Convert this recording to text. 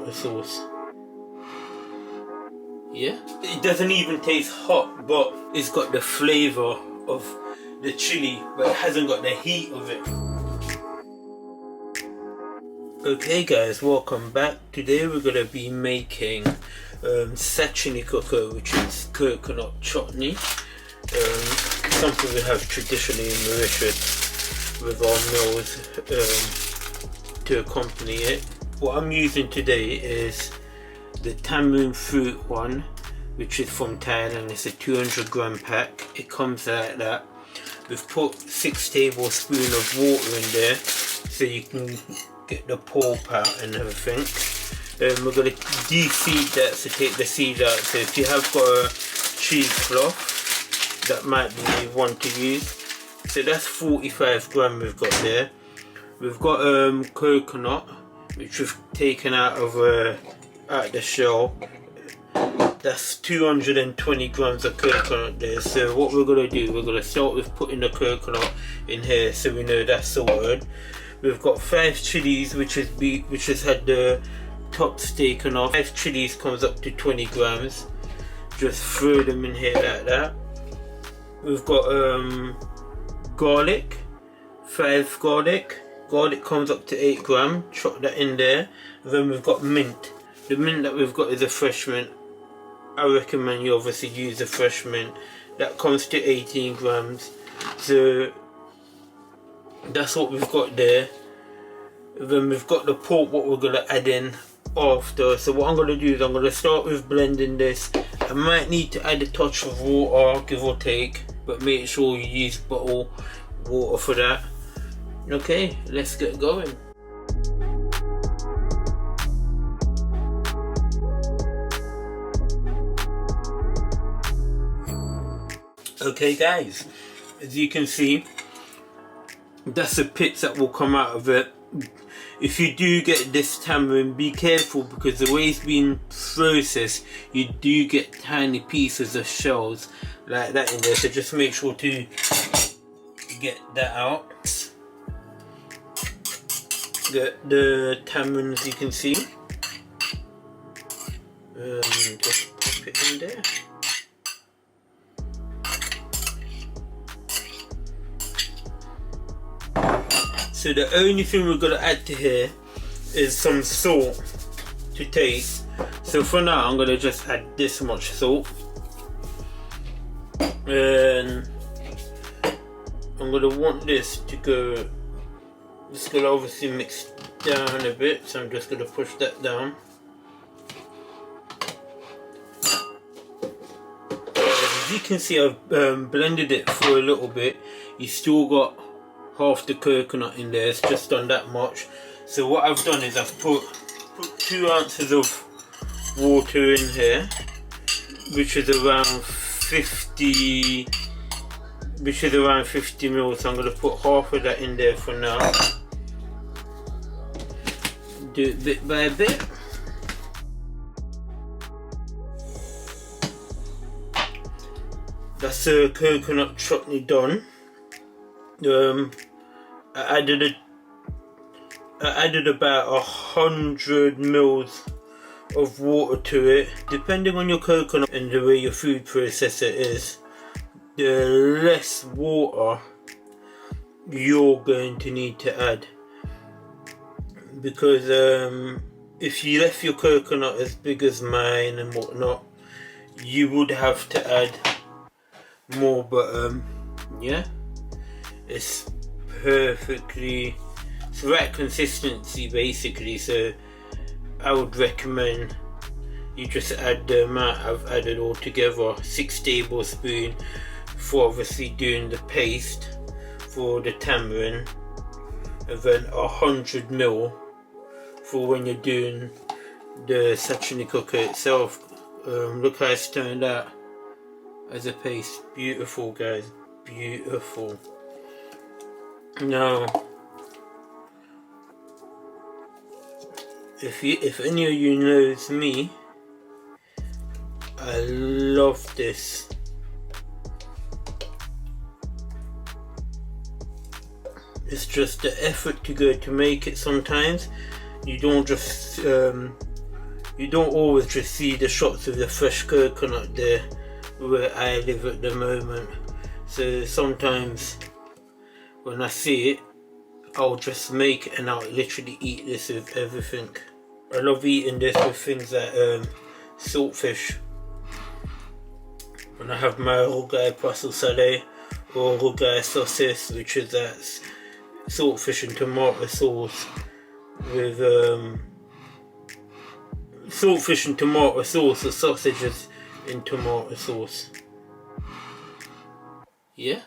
tomato sauce. Yeah, it doesn't even taste hot, but it's got the flavor of the chili, but it hasn't got the heat of it. Okay guys, welcome back. Today we're gonna be making Satini Coco, which is coconut chutney. Something we have traditionally in Mauritius with our meals to accompany it. What I'm using today is the tamarind fruit one, which is from Thailand. It's a 200 gram pack. It comes like that. We've put 6 tablespoons of water in there so you can get the pulp out and everything. We're going to de-seed that, so take the seed out. So if you have got a cheesecloth, that might be one to use. So that's 45 gram we've got there. We've got coconut, which we've taken out of the shell. That's 220 grams of coconut there. So what we're going to do, we're going to start with putting the coconut in here so we know that's sorted. We've got 5 chilies, which has had the tops taken off. 5 chilies comes up to 20 grams. Just throw them in here like that. We've got garlic, 5 garlic. Garlic comes up to 8 grams. Chop that in there. And then we've got mint. The mint that we've got is a fresh mint. I recommend you obviously use a fresh mint. That comes to 18 grams. So that's what we've got there. Then we've got the pulp, what we're going to add in after. So what I'm going to do is I'm going to start with blending this. I might need to add a touch of water, give or take, but make sure you use bottled water for that. Okay, let's get going. Okay guys, as you can see, that's the pits that will come out of it. If you do get this tamarind, be careful, because the way it's been processed, you do get tiny pieces of shells like that in there, so just make sure to get that out. The tamarind, as you can see, just pop it in there. So the only thing we're going to add to here is some salt to taste. So for now I'm going to just add this much salt. And I'm going to want this to go, it's going to obviously mix down a bit, so I'm just going to push that down. As you can see, I've blended it for a little bit. You still got half the coconut in there. It's just done that much. So what I've done is I've put 2 ounces of water in here, which is around 50 ml. So I'm going to put half of that in there for now. Do it bit by bit. That's the coconut chutney done. I added about 100 mils of water to it. Depending on your coconut and the way your food processor is, the less water you're going to need to add, because if you left your coconut as big as mine and whatnot, you would have to add more. But yeah, it's perfectly, it's the right consistency basically. So I would recommend you just add the amount I've added all together, 6 tablespoons for obviously doing the paste for the tamarind, and then 100 ml for when you're doing the Satini Coco itself. Look how it's turned out as a paste. Beautiful guys, beautiful. Now if any of you knows me, I love this. It's just the effort to go to make it. Sometimes you don't just you don't always just see the shots of the fresh coconut there where I live at the moment. So sometimes when I see it, I'll just make it and I'll literally eat this with everything. I love eating this with things like saltfish. When I have my rougail poisson salé or rougail saucisse, which is that saltfish and tomato sauce with saltfish and tomato sauce or sausages in tomato sauce. Yeah.